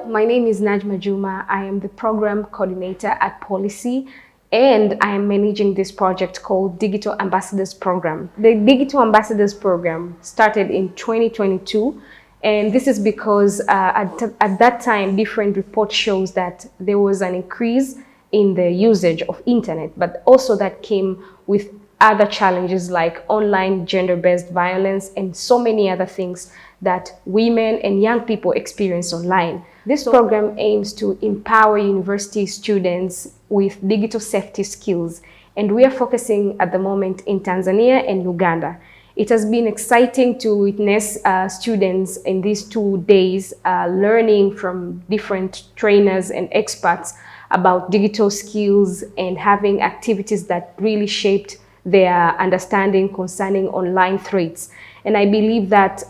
Hello, my name is Najma Juma. I am the Program Coordinator at Pollicy, and I am managing this project called Digital Ambassadors Program. The Digital Ambassadors Program started in 2022, and this is because at that time, different reports shows that there was an increase in the usage of internet, but also that came with other challenges like online gender-based violence and so many other things that women and young people experience online. This program aims to empower university students with digital safety skills, and we are focusing at the moment in Tanzania and Uganda. It has been exciting to witness students in these 2 days learning from different trainers and experts about digital skills and having activities that really shaped their understanding concerning online threats. And I believe that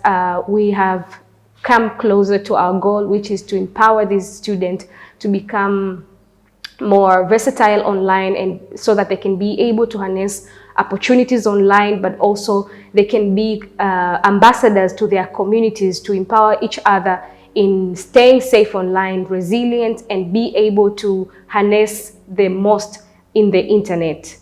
we have come closer to our goal, which is to empower these students to become more versatile online, and so that they can be able to harness opportunities online, but also they can be ambassadors to their communities to empower each other in staying safe online, resilient, and be able to harness the most in the internet.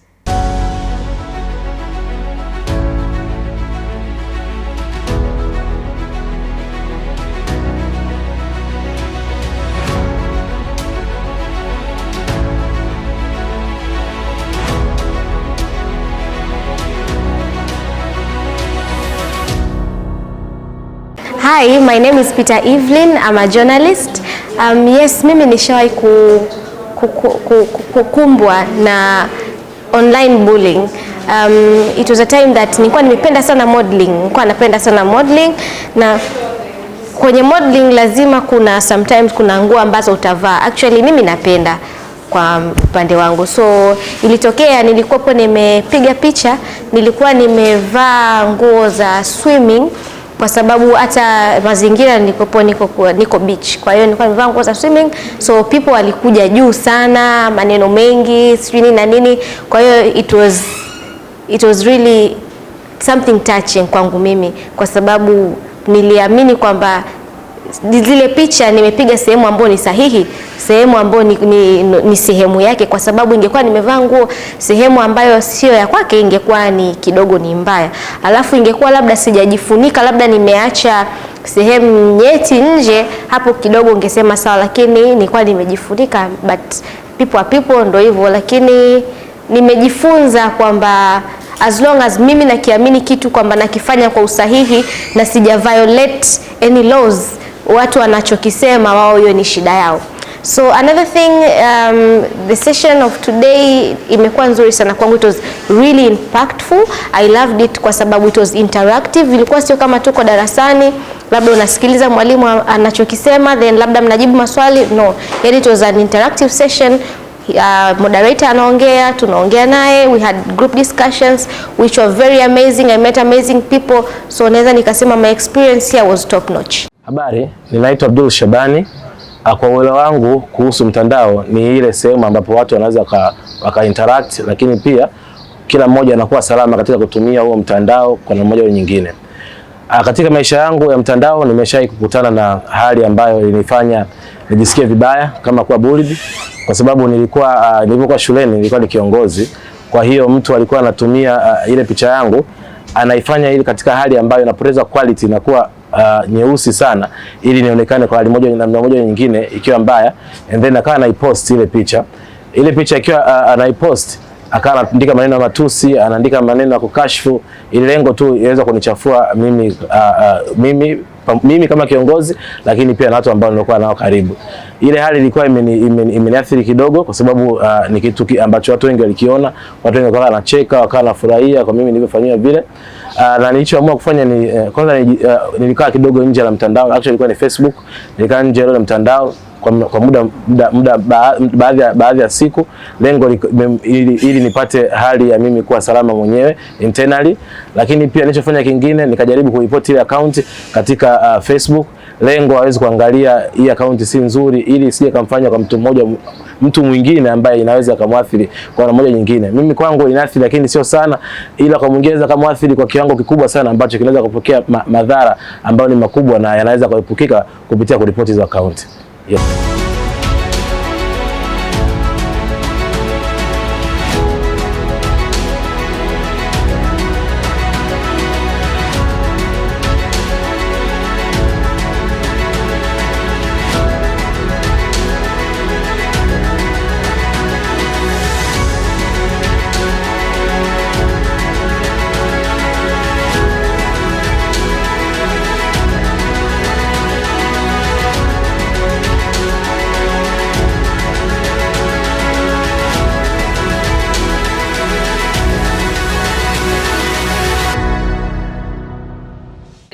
Hi, my name is Peter Evelyn. I'm a journalist. Yes, mimi nishawahi kukumbwa na online bullying. It was a time that nilikuwa nimependa sana modeling. Nilikuwa napenda sana modeling, na kwenye modeling lazima sometimes kuna nguo ambazo utavaa. Actually mimi napenda kwa upande wangu. So ilitokea nilikuwa nimepiga picha, nilikuwa nimevaa nguo za swimming kwa sababu hata mazingira niko beach. Kwa hiyo nilikuwa nimevaa nguo za swimming, so people walikuja juu sana, maneno mengi, sijui na nini. Kwa hiyo it was really something touching kwangu mimi, kwa sababu niliamini kwamba zile picha nimepiga sehemu ambayo ni sahihi, sehemu ambayo ni sehemu yake, kwa sababu ingekuwa nimevaa nguo sehemu ambayo sio ya kwake, ingekuwa ni kidogo ni mbaya. Alafu ingekuwa labda sijajifunika, labda nimeacha sehemu nyeti nje, hapo kidogo ungesema sawa, lakini nilikuwa nimejifunika. But people are people, ndio hivyo. Lakini nimejifunza kwamba as long as mimi nakiamini kitu kwamba nakifanya kwa usahihi na sija violate any laws, watu wanachokisema wao hiyo ni shida yao. So another thing, the session of today imekuwa nzuri sana kwangu. It was really impactful. I loved it kwa sababu it was interactive. Ilikuwa sio kama tuko darasani labda unasikiliza mwalimu anachokisema then labda mnajibu maswali. No, it was an interactive session. Moderator anaongea, tunaongea naye, we had group discussions which were very amazing. I met amazing people, so naweza nikasema my experience here was top notch. Habari, ninaitwa Abdul Shabani. Kwa uelewa wangu kuhusu mtandao ni ile sehemu ambapo watu wanaweza waka interact, lakini pia kila mmoja anakuwa salama katika kutumia huo mtandao kwa namna moja au nyingine. Katika maisha yangu ya mtandao nimeshawahi kukutana na hali ambayo ilinifanya nijisikie vibaya kama kuwa bullied, kwa sababu nilipokuwa shuleni nilikuwa ni kiongozi. Kwa hiyo mtu alikuwa anatumia ile picha yangu, anaifanya ile katika hali ambayo inapoteza quality na kuwa nyeusi sana, ili nionekane kwa hali moja na namna moja nyingine ikiwa mbaya, and then akawa anaipost ile picha. Ile picha ikiwa anaipost, akawa anaandika maneno ya matusi, anaandika maneno ya kukashfu, ile lengo tu iweza kunichafua mimi kama kiongozi, lakini pia na watu ambao nilikuwa nao karibu. Ile hali ilikuwa imeniathiri kidogo, kwa sababu ni kitu ambacho watu wengi walikiona, watu wengi wakawa wanacheka, wakawa wanafurahia kwa mimi nilivyofanyia vile. Na nilichoamua kufanya ni kwanza nilikaa kidogo nje ya mtandao. Actually ilikuwa ni Facebook, nilikaa nje ya mtandao kwa muda baadhi ya siku, lengo ili nipate hali ya mimi kuwa salama mwenyewe internally. Lakini pia nilichofanya kingine, nikajaribu kuripoti ile account katika Facebook, lengo hawezi kuangalia hii account si nzuri, ili isije kumfanya kwa mtu mwingine ambaye inaweza kumwathiri kwa namna moja nyingine. Mimi kwangu inaathiri, lakini sio sana, ila kwa mwingine inaweza kumwathiri kwa kiwango kikubwa sana ambacho kinaweza kupokea madhara ambayo ni makubwa na yanaweza kuepukika kupitia kuripoti hizo account.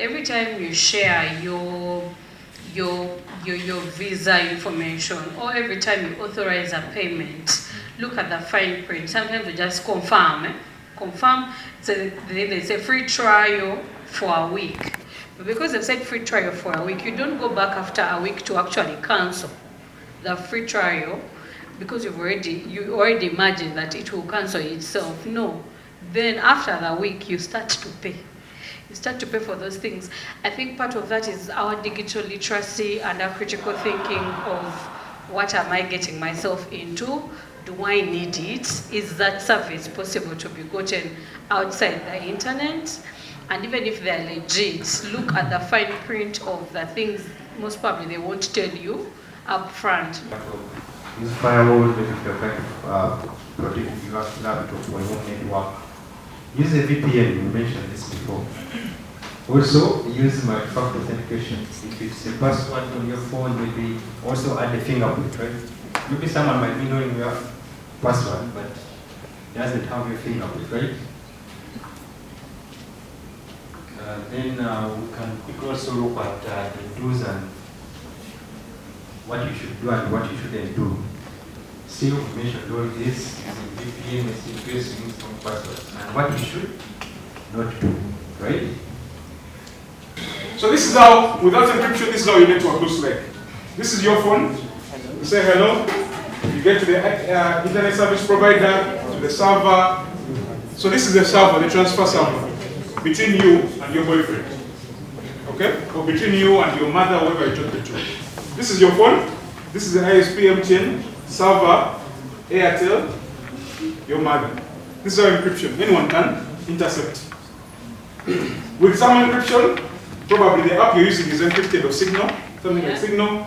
Every time you share your visa information, or every time you authorize a payment, look at the fine print. Sometimes you just confirm. Confirm. So they say free trial for a week. But because they've said free trial for a week, you don't go back after a week to actually cancel the free trial, because you already imagine that it will cancel itself. No. Then after the week, you start to pay. You start to pay for those things. I think part of that is our digital literacy and our critical thinking of what am I getting myself into? Do I need it? Is that service possible to be gotten outside the internet? And even if they're legit, look at the fine print of the things. Most probably they won't tell you up front. Use firewall to protect your laptop or your network. Use a VPN, you mentioned this before. Also, use multi-factor authentication. If it's a password on your phone, maybe also add a fingerprint, right? Maybe someone might be knowing your password, but doesn't have your fingerprint, right? Then we can also look at the do's and what you should do and what you shouldn't do. Still, we mentioned all this, using VPN, using some passwords, and what you should not do, right? So this is how, without encryption, this is how your network looks like. This is your phone. You say hello. You get to the internet service provider, to the server. So this is the server, the transfer server, between you and your boyfriend. Okay? Or between you and your mother, whoever you're talking to. This is your phone. This is the ISP MTN, server, Airtel, your mother. This is our encryption. Anyone can intercept. With some encryption, probably the app you're using is encrypted or Signal, something like Signal.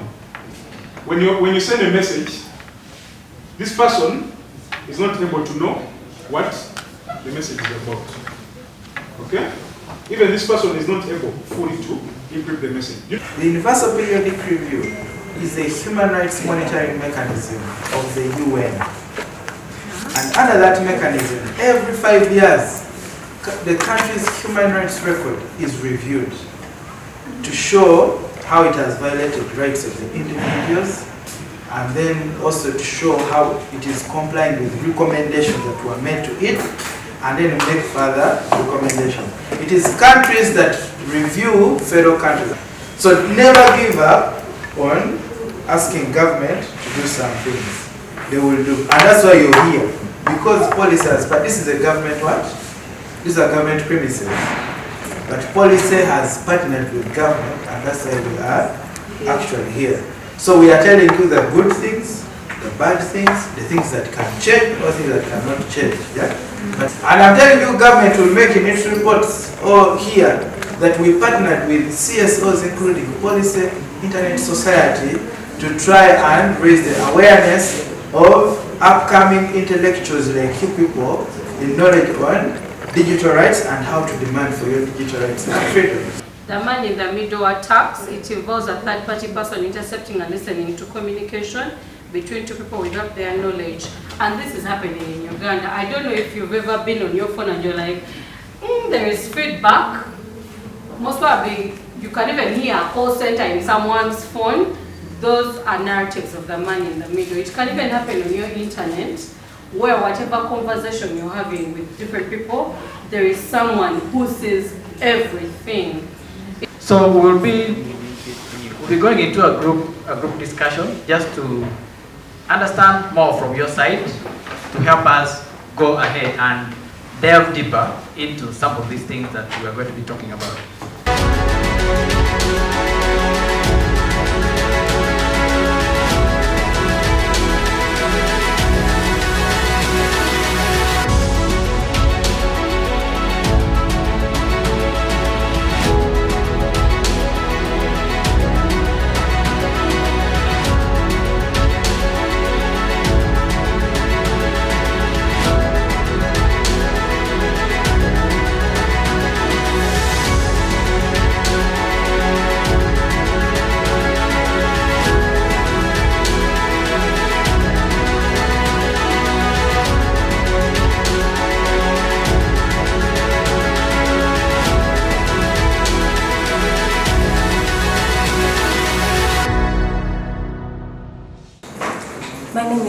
When you send a message, this person is not able to know what the message is about. Okay? Even this person is not able fully to encrypt the message. The Universal Periodic Review is a human rights monitoring mechanism of the UN. And under that mechanism, every 5 years, the country's human rights record is reviewed to show how it has violated rights of the individuals, and then also to show how it is complying with recommendations that were made to it, and then make further recommendations. It is countries that review fellow countries. So never give up on asking government to do some things. They will do. And that's why you're here. Because policy has, but this is a government what? These are government premises. But policy has partnered with government, and that's why we are actually here. So we are telling you the good things, the bad things, the things that can change, or things that cannot change. Yeah? And I'm telling you, government will make in its reports or here that we partnered with CSOs, including Policy, Internet Society, to try and raise the awareness of upcoming intellectuals like you people in knowledge on digital rights and how to demand for your digital rights and freedoms. The man-in-the-middle attacks, it involves a third-party person intercepting and listening to communication between two people without their knowledge. And this is happening in Uganda. I don't know if you've ever been on your phone and you're like, there is feedback. Most probably, you can even hear a call center in someone's phone. Those are narratives of the man in the middle. It can even happen on your internet, where whatever conversation you're having with different people, there is someone who sees everything. So we'll be going into a group discussion just to understand more from your side, to help us go ahead and delve deeper into some of these things that we are going to be talking about.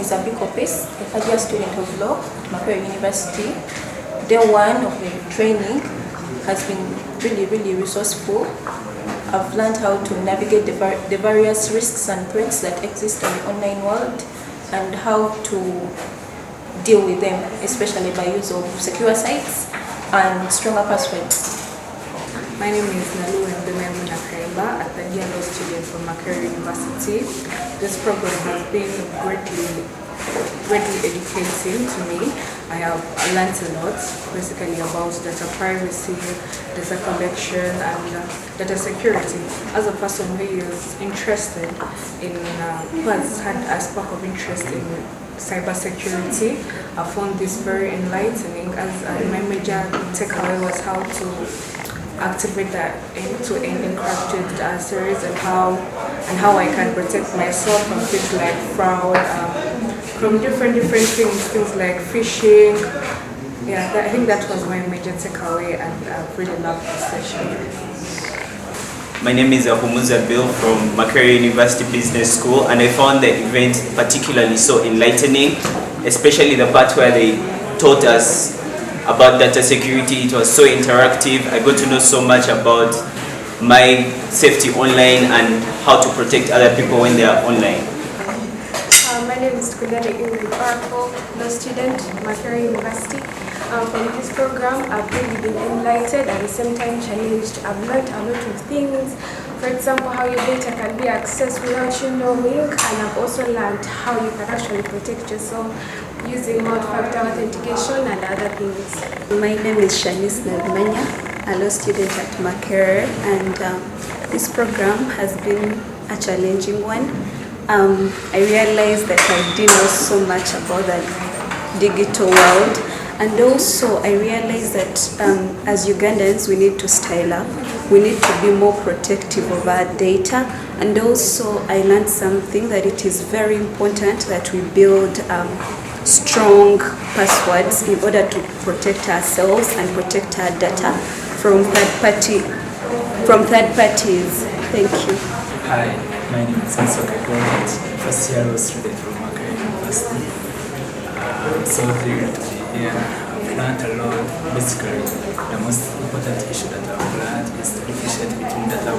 is Abiko Lopez, a third-year student of law at Makerere University. Day one of the training has been really resourceful. I've learned how to navigate the various risks and threats that exist in the online world and how to deal with them, especially by use of secure sites and stronger passwords. My name is Nalu Mbenayimuna, a third-year law student from Makerere University. This program has been greatly educating to me. I have learned a lot, basically about data privacy, data collection, and data security. As a person who is interested in, who has had a spark of interest in cybersecurity, I found this very enlightening, as my major takeaway was how to activate that end-to-end encrypted series and how I can protect myself from things like fraud, from different things like phishing. Yeah, I think that was my major takeaway, and I really loved this session. My name is Ahumuza Bill from Makerere University Business School, and I found the event particularly so enlightening, especially the part where they taught us about data security. It was so interactive. I got to know so much about my safety online and how to protect other people when they are online. My name is Oracle, law student at Makerere University. From this program, I've really been enlightened and at the same time challenged. I've learned a lot of things. For example, how your data can be accessed without you knowing, and I've also learned how you can actually protect yourself using multi-factor authentication and other things. My name is Shanice Nadmanya, a law student at Makerere, and this program has been a challenging one. I realized that I didn't know so much about the digital world, and also I realized that as Ugandans we need to style up, we need to be more protective of our data, and also I learned something that it is very important that we build strong passwords in order to protect ourselves and protect our data from third parties. Thank you. Hi, my name is Cohort, first-year law student from Makerere University. I'm so thrilled to be here. I've learned a lot. Basically, the most important issue that I've learned is the differentiate between data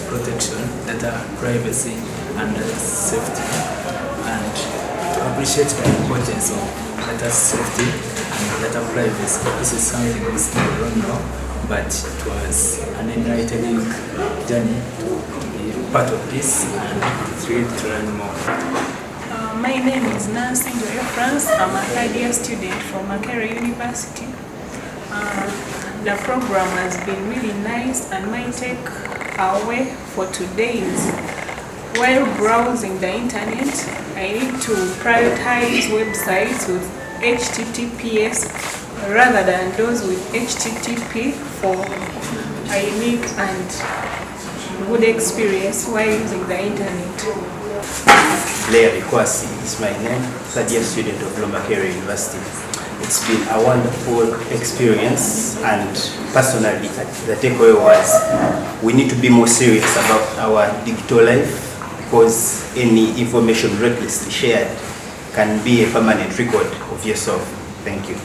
protection, data privacy, and data safety. And to appreciate the importance of data safety and data privacy, this is something we still don't know, but it was an enlightening journey to be part of this and thrilled to learn more. My name is Nancy Joy France. I'm a third-year student from Makerere University. The program has been really nice, and my takeaway for today is, while browsing the internet, I need to prioritize websites with HTTPS rather than those with HTTP for a unique and good experience while using the internet. Blair Kwasi is my name, third-year student of Makerere University. It's been a wonderful experience, and personally, the takeaway was we need to be more serious about our digital life, because any information recklessly shared can be a permanent record of yourself. Thank you.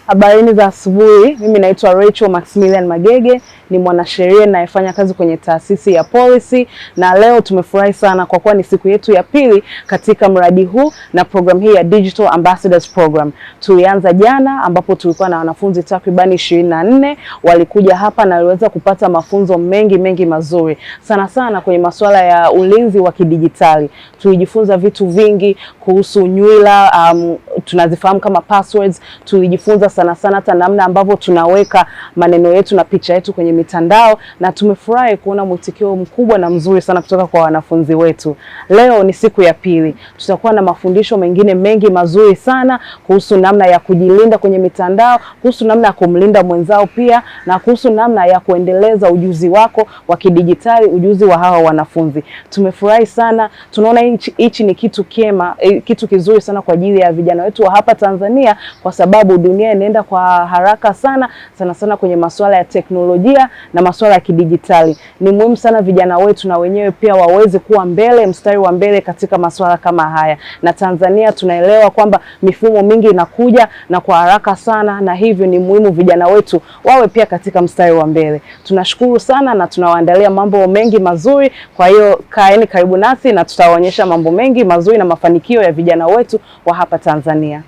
Habarini za asubuhi, mimi naitwa Rachel Maximilian Magege, ni mwanasheria ninayefanya kazi kwenye taasisi ya Pollicy, na leo tumefurahi sana kwa kuwa ni siku yetu ya pili katika mradi huu na program hii ya Digital Ambassadors Program. Tulianza jana ambapo tulikuwa na wanafunzi takribani 24 walikuja hapa na waliweza kupata mafunzo mengi mazuri. Sana kwenye masuala ya ulinzi wa kidijitali. Tulijifunza vitu vingi kuhusu nywila, tunazifahamu kama passwords. Tulijifunza sana hata namna ambavyo tunaweka maneno yetu na picha yetu kwenye mitandao, na tumefurahi kuona mwitikio mkubwa na mzuri sana kutoka kwa wanafunzi wetu. Leo ni siku ya pili. Tutakuwa na mafundisho mengine mengi mazuri sana kuhusu namna ya kujilinda kwenye mitandao, kuhusu namna ya kumlinda mwenzao pia, na kuhusu namna ya kuendeleza ujuzi wako wa kidijitali, ujuzi wa hawa wanafunzi. Tumefurahi sana. Tunaona hichi ni kitu kitu kizuri sana kwa ajili ya vijana wetu wetu wa hapa Tanzania, kwa sababu dunia inaenda kwa haraka sana sana kwenye masuala ya teknolojia na masuala ya kidijitali. Ni muhimu sana vijana wetu na wenyewe pia waweze kuwa mbele, mstari wa mbele katika masuala kama haya. Na Tanzania tunaelewa kwamba mifumo mingi inakuja na kwa haraka sana, na hivyo ni muhimu vijana wetu wawe pia katika mstari wa mbele. Tunashukuru sana na tunawaandalia mambo mengi mazuri. Kwa hiyo kaeni karibu nasi na tutawaonyesha mambo mengi mazuri na mafanikio ya vijana wetu wa hapa Tanzania.